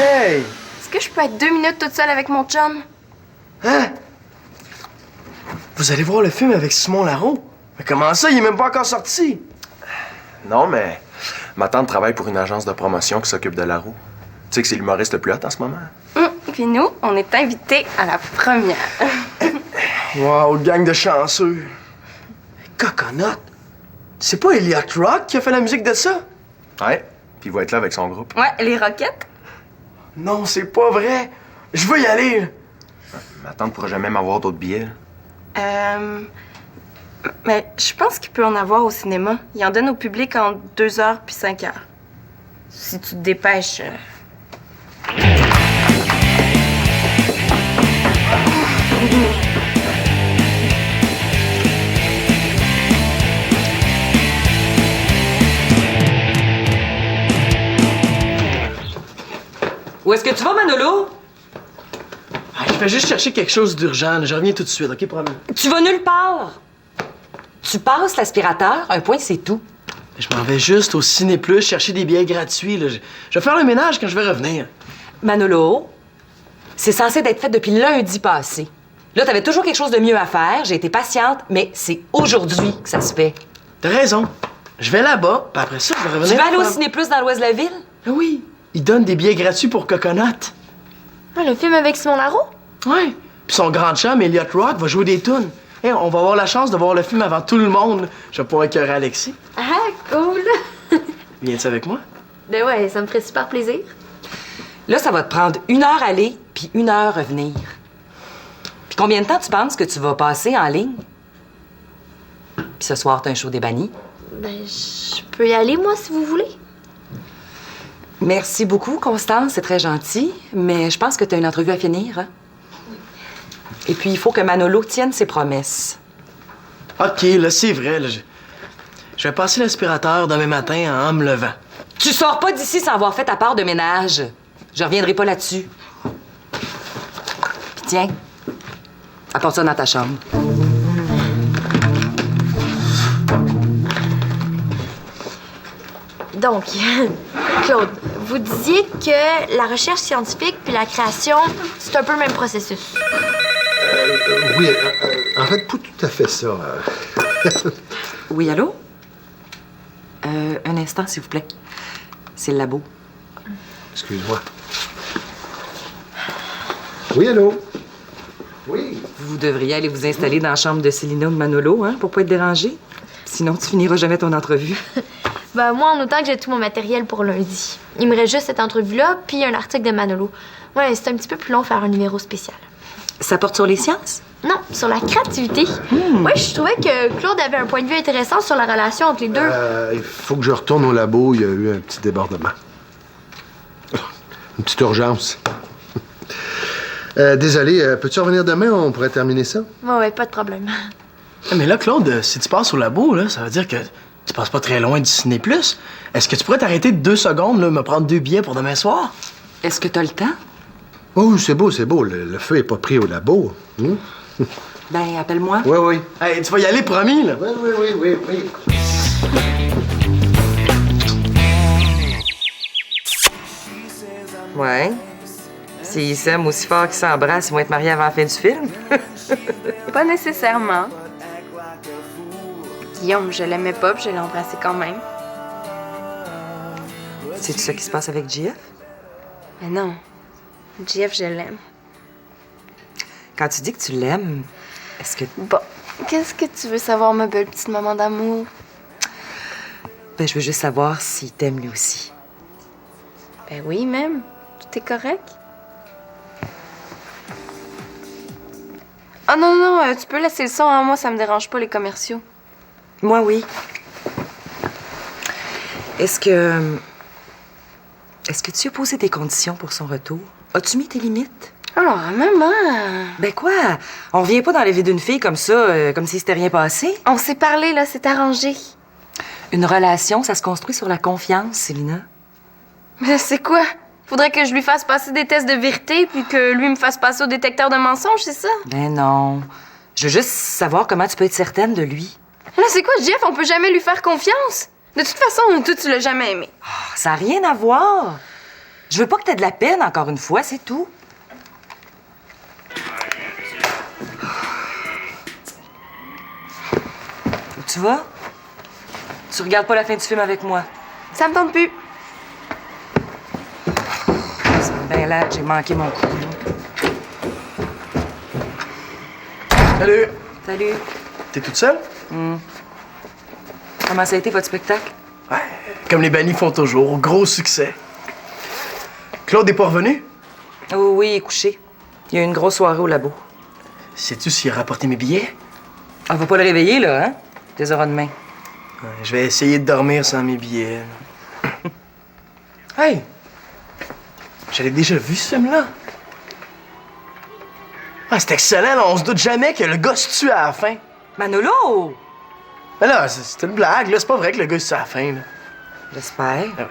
Hey! Est-ce que je peux être 2 minutes toute seule avec mon chum? Hein? Vous allez voir le film avec Simon Larreau? Mais comment ça, il est même pas encore sorti? Non, mais ma tante travaille pour une agence de promotion qui s'occupe de Larreau. Tu sais que c'est l'humoriste le plus hot en ce moment. Puis nous, on est invités à la première. Wow, gang de chanceux. Coconut? C'est pas Elliot Rock qui a fait la musique de ça? Ouais, puis il va être là avec son groupe. Ouais, les Roquettes? Non, c'est pas vrai. Je veux y aller. Ma tante pourra jamais m'avoir d'autres billets. Mais je pense qu'il peut en avoir au cinéma. Il en donne au public en 2 heures puis 5 heures. Si tu te dépêches. Où est-ce que tu vas, Manolo? Je vais juste chercher quelque chose d'urgent. Je reviens tout de suite, OK, promis? Tu vas nulle part. Tu passes l'aspirateur, un point, c'est tout. Je m'en vais juste au Ciné Plus chercher des billets gratuits. Là. Je vais faire le ménage quand je vais revenir. Manolo, c'est censé d'être fait depuis lundi passé. Là, t'avais toujours quelque chose de mieux à faire. J'ai été patiente, mais c'est aujourd'hui que ça se fait. T'as raison. Je vais là-bas, puis après ça, je vais revenir. Tu vas aller au Ciné Plus dans l'ouest de la ville? Ah oui, ils donnent des billets gratuits pour Coconut. Ah, le film avec Simon Larreau? Ouais. Puis son grand chum, Elliot Rock, va jouer des tunes. Hey, on va avoir la chance de voir le film avant tout le monde. Je vais pouvoir écœurer Alexis. Ah, cool! Viens-tu avec moi? Ben ouais, ça me ferait super plaisir. Là, ça va te prendre 1 heure aller, puis 1 heure revenir. Puis combien de temps tu penses que tu vas passer en ligne? Puis ce soir, t'as un show des bannis. Ben, je peux y aller, moi, si vous voulez. Merci beaucoup, Constance, c'est très gentil, mais je pense que t'as une entrevue à finir, hein? Et puis, il faut que Manolo tienne ses promesses. OK, là, c'est vrai. Là, je vais passer l'aspirateur demain matin en me levant. Tu sors pas d'ici sans avoir fait ta part de ménage. Je reviendrai pas là-dessus. Puis tiens, apporte ça dans ta chambre. Donc, Claude, vous disiez que la recherche scientifique puis la création, c'est un peu le même processus. Oui, en fait, pas tout à fait ça. Oui, allô? Un instant, s'il vous plaît. C'est le labo. Excuse-moi. Oui, allô? Oui. Vous devriez aller vous installer dans la chambre de Célina ou de Manolo, hein, pour pas être dérangé. Sinon, tu finiras jamais ton entrevue. Ben, moi, en autant que j'ai tout mon matériel pour lundi. Il me reste juste cette entrevue-là, puis un article de Manolo. Ouais, c'est un petit peu plus long faire un numéro spécial. Ça porte sur les sciences? Non, sur la créativité. Ouais, je trouvais que Claude avait un point de vue intéressant sur la relation entre les deux. Il faut que je retourne au labo. Il y a eu un petit débordement. Une petite urgence. Désolé, peux-tu revenir demain? On pourrait terminer ça? Ouais, pas de problème. Mais là, Claude, si tu passes au labo, là, ça veut dire que tu passes pas très loin du Ciné Plus. Est-ce que tu pourrais t'arrêter de 2 secondes, là, me prendre 2 billets pour demain soir? Est-ce que t'as le temps? Oh, c'est beau, c'est beau. Le feu est pas pris au labo. Ben, appelle-moi. Oui, oui. Hey, tu vas y aller, promis, là? Oui, oui, oui, oui, oui. Ouais. S'ils s'aiment aussi fort qu'ils s'embrassent, ils vont être mariés avant la fin du film. Pas nécessairement. Guillaume, je l'aimais pas, puis je l'ai embrassé quand même. C'est ça qui se passe avec JF? Mais non. JF, je l'aime. Quand tu dis que tu l'aimes, est-ce que... Bon, qu'est-ce que tu veux savoir, ma belle petite maman d'amour? Ben, je veux juste savoir s'il t'aime lui aussi. Ben oui, même. Tout est correct. Ah non, non, tu peux laisser le son, hein? Moi, ça me dérange pas, les commerciaux. Moi, oui. Est-ce que tu as posé tes conditions pour son retour? As-tu mis tes limites? Alors, maman... Ben quoi? On revient pas dans la vie d'une fille comme ça, comme si c'était rien passé. On s'est parlé, là, c'est arrangé. Une relation, ça se construit sur la confiance, Célina. Mais c'est quoi? Faudrait que je lui fasse passer des tests de vérité puis que lui me fasse passer au détecteur de mensonges, c'est ça? Ben non. Je veux juste savoir comment tu peux être certaine de lui. Là, c'est quoi, Jeff? On peut jamais lui faire confiance? De toute façon, toi, tu l'as jamais aimé. Ça n'a rien à voir. Je veux pas que t'aies de la peine, encore une fois, c'est tout. Où tu vas? Tu regardes pas la fin du film avec moi. Ça me tente plus. C'est bien là, j'ai manqué mon coup. Salut! Salut. T'es toute seule? Comment ça a été, votre spectacle? Ouais, comme les bannis font toujours, gros succès. Claude est pas revenu? Oh oui, il est couché. Il y a eu une grosse soirée au labo. Sais-tu s'il a rapporté mes billets? Ah, faut pas le réveiller, là, hein? T'es auras demain. Ouais, je vais essayer de dormir sans mes billets. Hey! J'avais déjà vu ce film-là. Ah, c'est excellent, là. On se doute jamais que le gars se tue à la fin. Manolo! Mais là, c'est une blague, là. C'est pas vrai que le gars se tue à la fin, là. J'espère. Ah oui.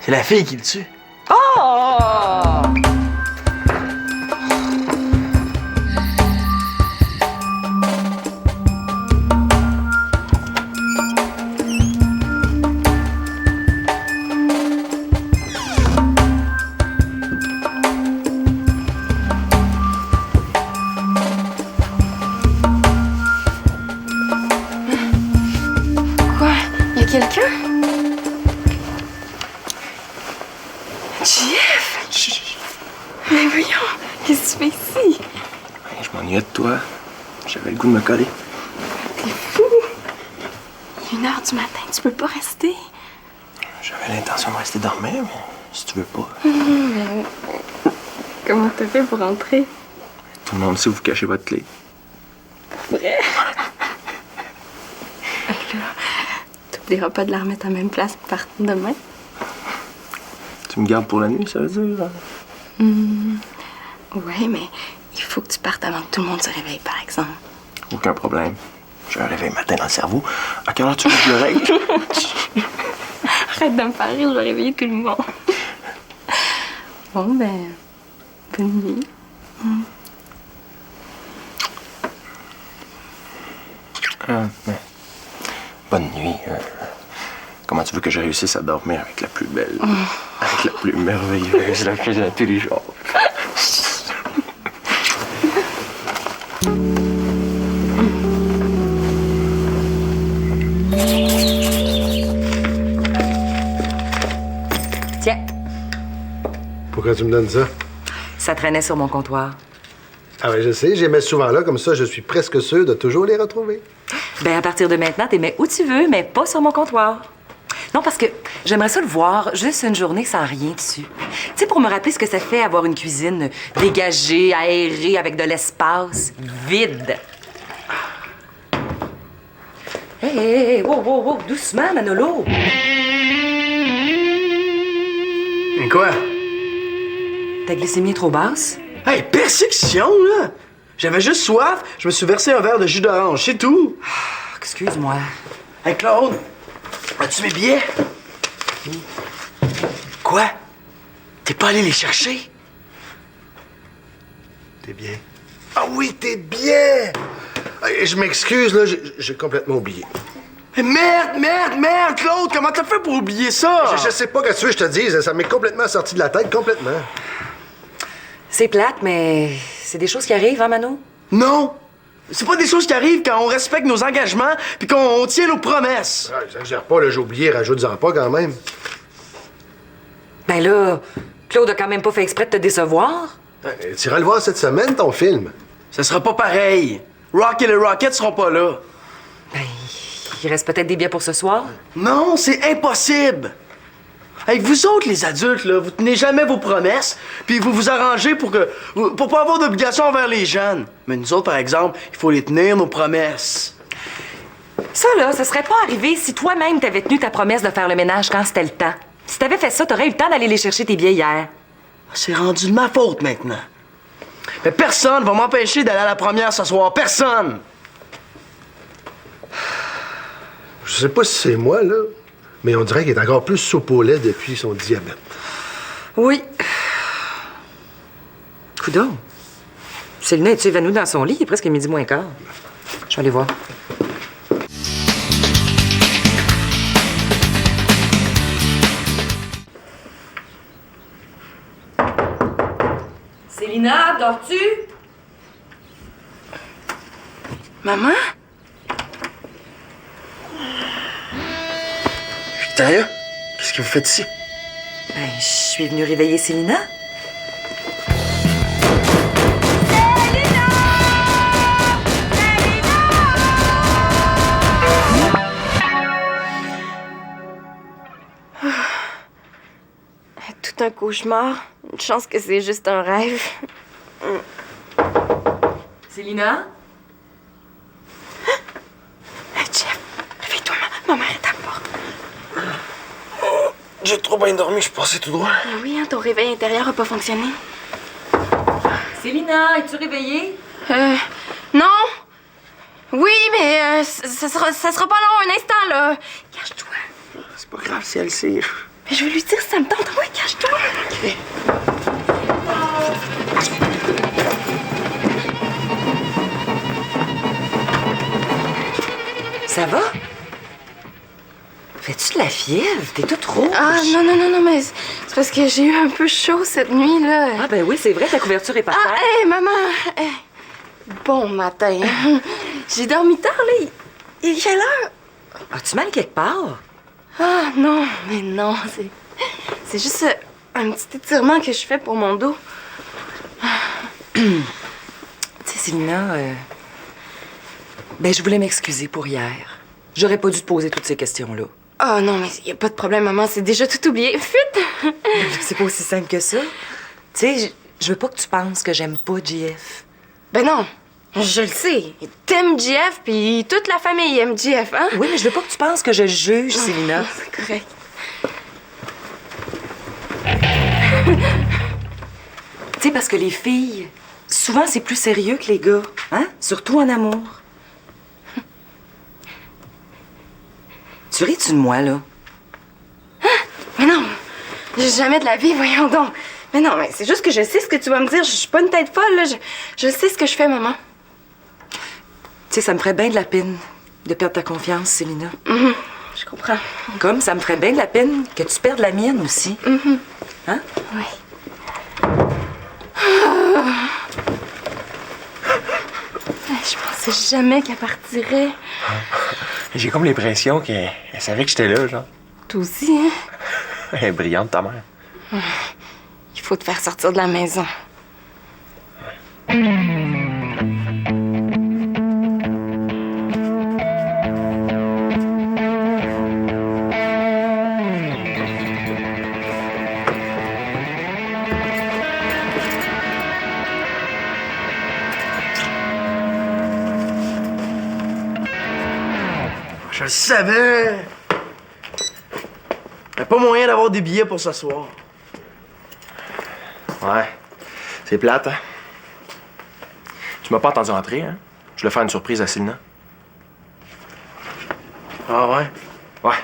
C'est la fille qui le tue. Oh! Quoi? Y a quelqu'un? Jeff! Mais voyons, qu'est-ce que tu fais ici? Je m'ennuyais de toi. J'avais le goût de me coller. T'es fou! Il est 1h du matin, tu peux pas rester. J'avais l'intention de rester dormir, mais si tu veux pas. Comment t'as fait pour rentrer? Tout le monde sait où vous cachez votre clé. Vrai? T'oublieras pas de la remettre à la même place pour partir demain? Tu me gardes pour la nuit, ça veut dire? Hein? Ouais, mais il faut que tu partes avant que tout le monde se réveille, par exemple. Aucun problème. J'ai un réveil matin dans le cerveau. À quelle heure tu veux que je le règle? Arrête de me faire rire, je vais réveiller tout le monde. Bon, ben, bonne nuit. Ouais. Bonne nuit. Comment tu veux que je réussisse à dormir avec la plus belle, avec la plus merveilleuse, la plus intelligente? Tiens, Pourquoi tu me donnes ça? ça traînait sur mon comptoir. Ah ouais, je sais, j'y mets souvent là, comme ça, je suis presque sûr de toujours les retrouver. Ben, à partir de maintenant, t'es mets où tu veux, mais pas sur mon comptoir. Non, parce que j'aimerais ça le voir juste une journée sans rien dessus. Tu sais, pour me rappeler ce que ça fait avoir une cuisine dégagée, aérée, avec de l'espace, vide. Hé, wow, doucement, Manolo. Quoi? Ta glycémie est trop basse? Hey, persécution, là! J'avais juste soif, je me suis versé un verre de jus d'orange, c'est tout! Excuse-moi. Hey, Claude! As-tu mes billets? Quoi? T'es pas allé les chercher? T'es bien. Ah oui, t'es bien! Hey, je m'excuse, là, j'ai complètement oublié. Mais merde, Claude! Comment t'as fait pour oublier ça? Je sais pas ce que tu veux que je te dise, ça m'est complètement sorti de la tête, complètement. C'est plate, mais c'est des choses qui arrivent, hein, Mano? Non! C'est pas des choses qui arrivent quand on respecte nos engagements puis qu'on tient nos promesses. Ah, exagère pas, là, j'ai oublié, rajoute-en pas quand même. Ben là, Claude a quand même pas fait exprès de te décevoir. Tu iras le voir cette semaine, ton film. Ça sera pas pareil. Rock et le Rocket seront pas là. Ben, il reste peut-être des billets pour ce soir. Non, c'est impossible. Avec vous autres, les adultes, là, vous tenez jamais vos promesses, puis vous vous arrangez pour pas avoir d'obligations envers les jeunes. Mais nous autres, par exemple, il faut les tenir, nos promesses. Ça, là, ça serait pas arrivé si toi-même t'avais tenu ta promesse de faire le ménage quand c'était le temps. Si t'avais fait ça, t'aurais eu le temps d'aller les chercher tes billets hier. C'est rendu de ma faute maintenant. Mais personne va m'empêcher d'aller à la première ce soir. Personne! Je sais pas si c'est moi, là, mais on dirait qu'il est encore plus soupe au lait depuis son diabète. Oui. Coudon. Célina est évanouie dans son lit, il est presque midi moins quart. Je vais aller voir. Célina, dors-tu? Maman? Sérieux? Qu'est-ce que vous faites ici? Ben, je suis venue réveiller Célina. Tout un cauchemar. Une chance que c'est juste un rêve. Célina? Jeff, réveille-toi, ma mère est à la porte. J'ai trop bien dormi, je passais tout droit. Ah oui, hein, ton réveil intérieur a pas fonctionné. Célina, es-tu réveillée? Non! Oui, mais ça sera pas long, un instant, là. Cache-toi. C'est pas grave si elle sait. Mais je vais lui dire si ça me tente. Ouais, cache-toi. OK. Ça va? Fais-tu de la fièvre? T'es toute rouge. Ah, non, mais c'est parce que j'ai eu un peu chaud cette nuit, là. Ah, ben oui, c'est vrai, ta couverture est par terre. Ah, hé, maman! Hey. Bon matin. J'ai dormi tard, là. Il est quelle heure? As-tu mal quelque part? Ah, non, mais non. C'est juste un petit étirement que je fais pour mon dos. Tu sais, Célina, ben, je voulais m'excuser pour hier. J'aurais pas dû te poser toutes ces questions-là. Oh non, mais y a pas de problème, maman. C'est déjà tout oublié. Fuite! C'est pas aussi simple que ça. Tu sais, je veux pas que tu penses que j'aime pas JF. Ben non, je le sais. T'aimes JF, puis toute la famille aime JF, hein? Oui, mais je veux pas que tu penses que je juge, Célina. C'est correct. Tu sais, parce que les filles, souvent, c'est plus sérieux que les gars, hein? Surtout en amour. Tu ris-tu de moi, là? Mais non, jamais de la vie, voyons donc. Mais non, mais c'est juste que je sais ce que tu vas me dire. Je suis pas une tête folle, là. Je sais ce que je fais, maman. Tu sais, ça me ferait bien de la peine de perdre ta confiance, Célina. Je comprends. Comme ça me ferait bien de la peine que tu perdes la mienne aussi. Hein? Oui. Je pensais jamais qu'elle partirait. J'ai comme l'impression qu'elle savait que j'étais là, genre. Toi aussi, hein? Elle est brillante, ta mère. Il faut te faire sortir de la maison. Je le savais! Y a pas moyen d'avoir des billets pour ce soir. Ouais. C'est plate, hein? Tu m'as pas entendu entrer, hein? Je voulais faire une surprise à Célina. Ah ouais? Ouais.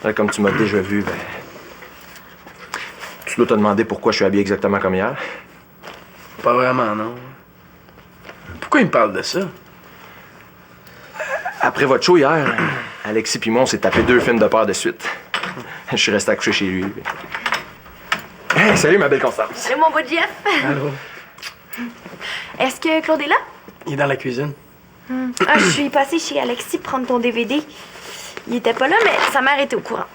Là, comme tu m'as déjà vu, ben... Tu dois te demander pourquoi je suis habillé exactement comme hier. Pas vraiment, non. Pourquoi il me parle de ça? Après votre show hier, Alexis puis moi, on s'est tapé 2 films de peur de suite. Je suis resté accouché chez lui. Hey, salut, ma belle Constance. Salut, mon beau Jeff. Allô? Est-ce que Claude est là? Il est dans la cuisine. Ah, je suis passée chez Alexis prendre ton DVD. Il était pas là, mais sa mère était au courant.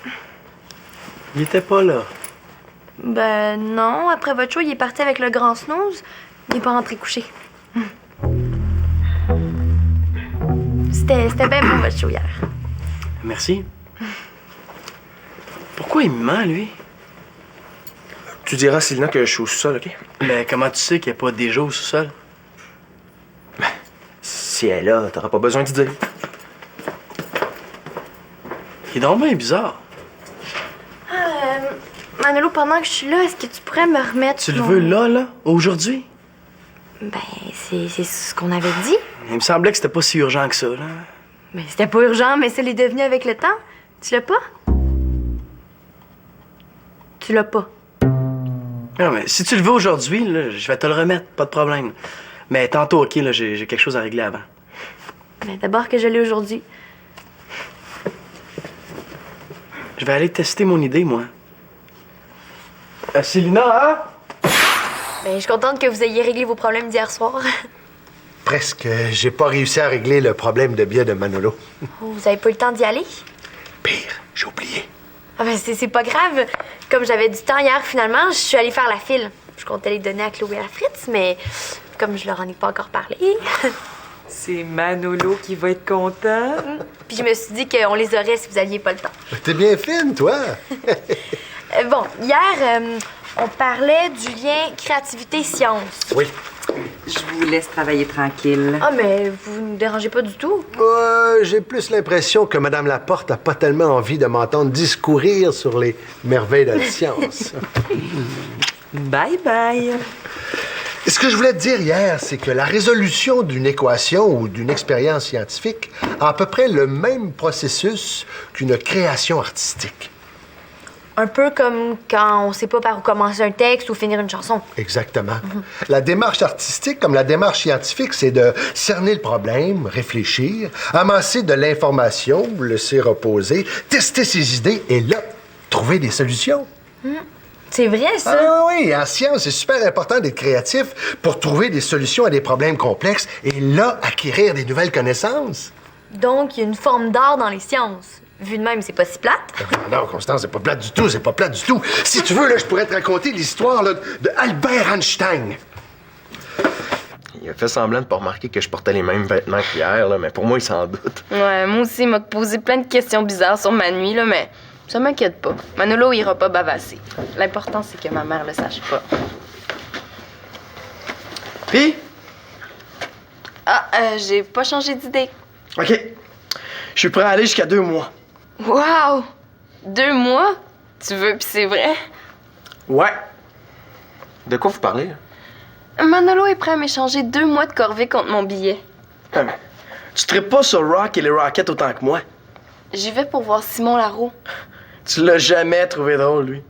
Il était pas là. Ben non, après votre show, il est parti avec le grand snooze. Il est pas rentré coucher. C'était bien bon votre show hier. Merci. Pourquoi il me ment, lui? Tu diras à Célina que je suis au sous-sol, OK? Mais comment tu sais qu'il n'y a pas déjà au sous-sol? Si elle est là, t'auras pas besoin de dire. Il est donc bien bizarre. Manolo, pendant que je suis là, est-ce que tu pourrais me remettre Tu le mon- veux là, aujourd'hui? Ben, c'est ce qu'on avait dit. Il me semblait que c'était pas si urgent que ça, là. Ben, c'était pas urgent, mais ça l'est devenu avec le temps. Tu l'as pas? Tu l'as pas. Non, mais si tu le veux aujourd'hui, là, je vais te le remettre, pas de problème. Mais tantôt, OK, là, j'ai quelque chose à régler avant. Mais d'abord que je l'ai aujourd'hui. Je vais aller tester mon idée, moi. Célina, hein? Ben, je suis contente que vous ayez réglé vos problèmes d'hier soir. Presque. J'ai pas réussi à régler le problème de biais de Manolo. Vous avez pas eu le temps d'y aller? Pire, j'ai oublié. Ah ben, c'est pas grave. Comme j'avais du temps hier, finalement, je suis allée faire la file. Je comptais les donner à Chloé et à Fritz, mais comme je leur en ai pas encore parlé... C'est Manolo qui va être content. Puis je me suis dit qu'on les aurait si vous aviez pas le temps. T'es bien fine, toi. Bon, hier, on parlait du lien créativité-science. Oui. Je vous laisse travailler tranquille. Ah, mais vous ne dérangez pas du tout. J'ai plus l'impression que Madame Laporte a pas tellement envie de m'entendre discourir sur les merveilles de la science. Bye bye. Ce que je voulais te dire hier, c'est que la résolution d'une équation ou d'une expérience scientifique a à peu près le même processus qu'une création artistique. Un peu comme quand on sait pas par où commencer un texte ou finir une chanson. Exactement. La démarche artistique, comme la démarche scientifique, c'est de cerner le problème, réfléchir, amasser de l'information, laisser reposer, tester ses idées et là, trouver des solutions. C'est vrai, ça? Ah oui, en science, c'est super important d'être créatif pour trouver des solutions à des problèmes complexes et là, acquérir des nouvelles connaissances. Donc, il y a une forme d'art dans les sciences. Vu de même, c'est pas si plate. Non, Constance, c'est pas plate du tout, c'est pas plate du tout. Si tu veux, là, je pourrais te raconter l'histoire là, de Albert Einstein. Il a fait semblant de pas remarquer que je portais les mêmes vêtements qu'hier, là, mais pour moi, il s'en doute. Ouais, moi aussi, il m'a posé plein de questions bizarres sur ma nuit, là, mais ça m'inquiète pas. Manolo ira pas bavasser. L'important, c'est que ma mère le sache pas. Puis? Ah, j'ai pas changé d'idée. OK. Je suis prêt à aller jusqu'à 2 mois. Wow! 2 mois? Tu veux, pis c'est vrai? Ouais. De quoi vous parlez? Là? Manolo est prêt à m'échanger 2 mois de corvée contre mon billet. Ah, mais tu traites pas sur Rock et les Rockets autant que moi. J'y vais pour voir Simon Larreau. Tu l'as jamais trouvé drôle, lui.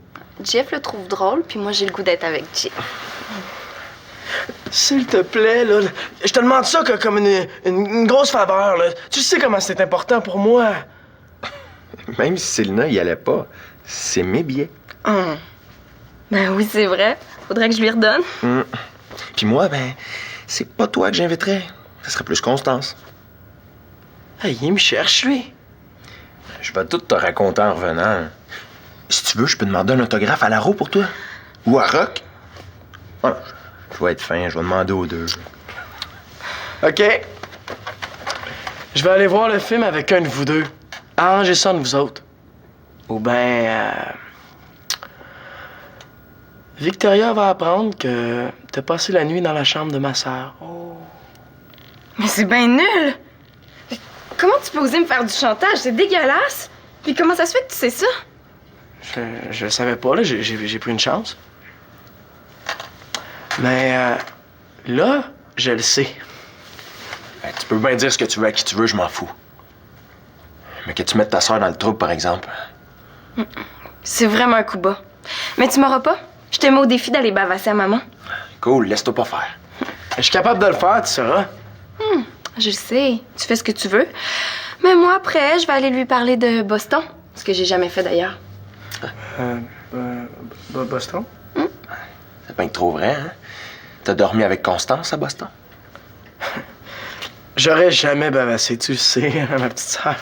Jeff le trouve drôle, puis moi, j'ai le goût d'être avec Jeff. S'il te plaît, là, je te demande ça comme une grosse faveur, là. Tu sais comment c'est important pour moi. Même si Célina y allait pas, c'est mes billets. Ben oui, c'est vrai. Faudrait que je lui redonne. Puis moi, ben, c'est pas toi que j'inviterais. Ça serait plus Constance. Hey, il me cherche, lui. Je vais tout te raconter en revenant. Si tu veux, je peux demander un autographe à Laro pour toi. Ou à Rock. Voilà. Je vais être fin, je vais demander aux deux. OK. Je vais aller voir le film avec un de vous deux. Arrangez ça de vous autres. Ou ben... Victoria va apprendre que t'as passé la nuit dans la chambre de ma sœur. Oh. Mais c'est bien nul! Comment tu peux oser me faire du chantage? C'est dégueulasse! Puis comment ça se fait que tu sais ça? Je le savais pas, là. J'ai pris une chance. Mais là, je le sais. Ben, tu peux bien dire ce que tu veux à qui tu veux, je m'en fous. Mais que tu mettes ta sœur dans le trouble, par exemple. C'est vraiment un coup bas. Mais tu m'auras pas? Je te mets au défi d'aller bavasser à maman. Cool, laisse-toi pas faire. Je suis capable de le faire, tu sauras. Je le sais. Tu fais ce que tu veux. Mais moi, après, je vais aller lui parler de Boston. Ce que j'ai jamais fait d'ailleurs. Boston? C'est pas trop vrai, hein? T'as dormi avec Constance à Boston? J'aurais jamais bavassé, tu le sais, ma petite sœur.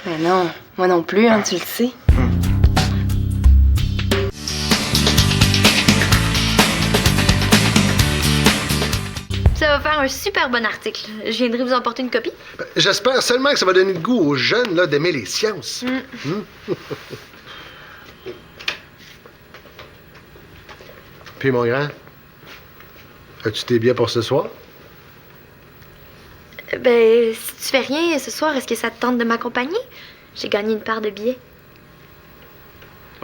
Mais non, moi non plus, hein, tu le sais. Ça va faire un super bon article. Je viendrai vous emporter une copie. J'espère seulement que ça va donner le goût aux jeunes là, d'aimer les sciences. Puis, mon grand, as-tu tes billets pour ce soir? Ben, si tu fais rien ce soir, est-ce que ça te tente de m'accompagner? J'ai gagné une paire de billets.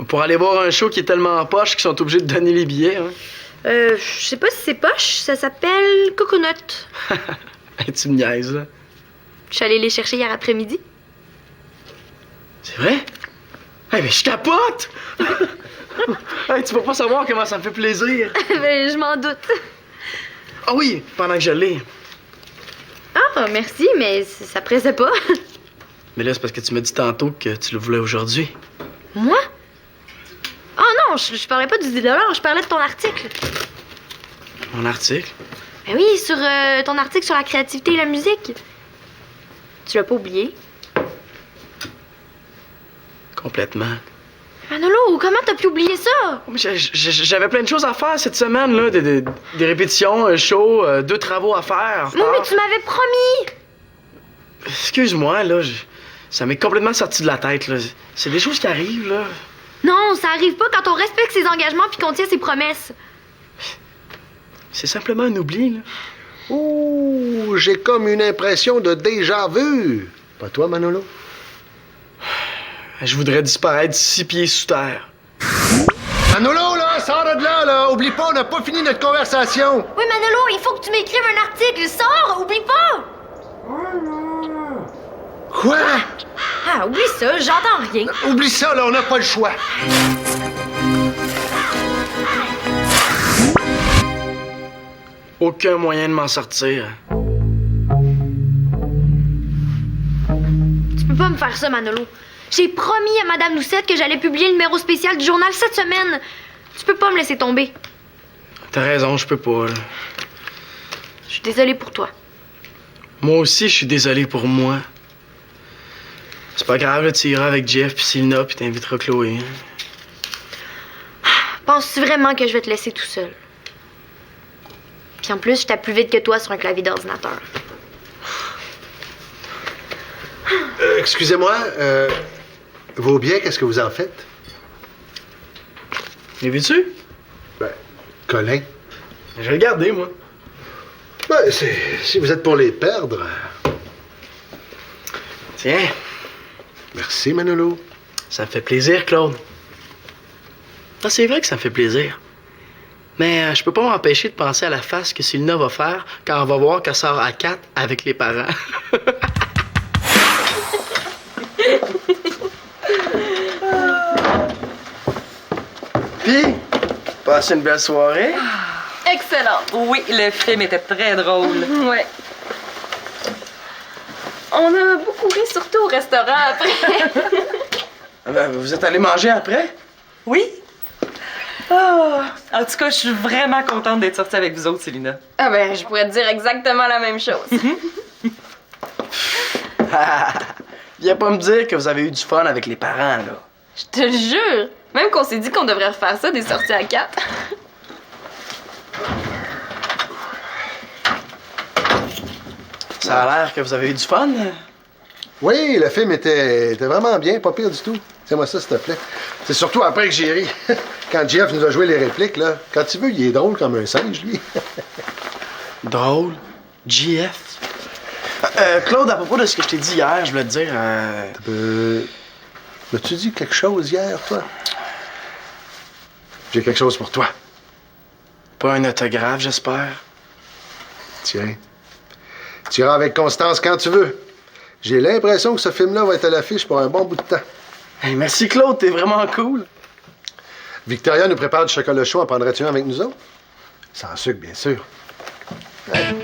Pour aller voir un show qui est tellement en poche qu'ils sont obligés de donner les billets, hein. Je sais pas si c'est poche, ça s'appelle Coconut. Hey, tu me niaises, là. Je suis allée les chercher hier après-midi. C'est vrai? Hey, mais je capote! Hey, tu peux pas savoir comment ça me fait plaisir. Ben, je m'en doute. Ah oui, pendant que je l'ai. Ah, merci, mais ça pressait pas. Mais là, c'est parce que tu m'as dit tantôt que tu le voulais aujourd'hui. Moi? Ah non, je parlais pas du $10, je parlais de ton article. Mon article? Ben oui, sur ton article sur la créativité et la musique. Tu l'as pas oublié? Complètement. Manolo, comment t'as pu oublier ça? Mais j'avais plein de choses à faire cette semaine, là. Des répétitions, un show, 2 travaux à faire. Non, mais tu m'avais promis! Excuse-moi, là. Ça m'est complètement sorti de la tête, là. C'est des choses qui arrivent, là. Non, ça arrive pas quand on respecte ses engagements puis qu'on tient ses promesses. C'est simplement un oubli, là. Ouh, j'ai comme une impression de déjà vu. Pas toi, Manolo? Je voudrais disparaître 6 pieds sous terre. Manolo, là, sors de là, là. Oublie pas, on n'a pas fini notre conversation. Oui, Manolo, il faut que tu m'écrives un article. Sors, oublie pas! Quoi? Ah, oublie ça, j'entends rien. Oublie ça, là, on n'a pas le choix. Aucun moyen de m'en sortir. Tu peux pas me faire ça, Manolo. J'ai promis à Madame Doucette que j'allais publier le numéro spécial du journal cette semaine. Tu peux pas me laisser tomber. T'as raison, je peux pas, là. Je suis désolée pour toi. Moi aussi, je suis désolé pour moi. C'est pas grave, là, tu iras avec Jeff puis Silna puis t'inviteras Chloé. Hein. Penses-tu vraiment que je vais te laisser tout seul? Puis en plus, je tape plus vite que toi sur un clavier d'ordinateur. Excusez-moi, vos billets, qu'est-ce que vous en faites? Les veux-tu? Ben, Colin. Je vais le garder, moi. Ben, si vous êtes pour les perdre. Tiens, Merci, Manolo. ça me fait plaisir, Claude. Ah, c'est vrai que ça me fait plaisir. Mais je peux pas m'empêcher de penser à la face que Silna va faire quand on va voir qu'elle sort à 4 avec les parents. Puis, passez une belle soirée. Excellent. Oui, le film était très drôle. Ouais. On a beaucoup ri, surtout au restaurant après. Vous êtes allé manger après? Oui? Ah, en tout cas, je suis vraiment contente d'être sortie avec vous autres, Célina. Ah ben, je pourrais te dire exactement la même chose. Viens pas me dire que vous avez eu du fun avec les parents, là. Je te le jure. Même qu'on s'est dit qu'on devrait refaire ça, des sorties à 4. Ça a l'air que vous avez eu du fun. Oui, le film était vraiment bien, pas pire du tout. Tiens-moi ça, s'il te plaît. C'est surtout après que j'ai ri. Quand Jeff nous a joué les répliques, là. Quand tu veux, il est drôle comme un singe, lui. Drôle. JF. Claude, à propos de ce que je t'ai dit hier, je voulais te dire... M'as-tu dit quelque chose hier, toi? J'ai quelque chose pour toi. Pas un autographe, j'espère. Tiens. Tu iras avec Constance quand tu veux. J'ai l'impression que ce film-là va être à l'affiche pour un bon bout de temps. Hey, merci, Claude, t'es vraiment cool. Victoria nous prépare du chocolat chaud. En prendrais-tu un avec nous autres? Sans sucre, bien sûr. Ouais.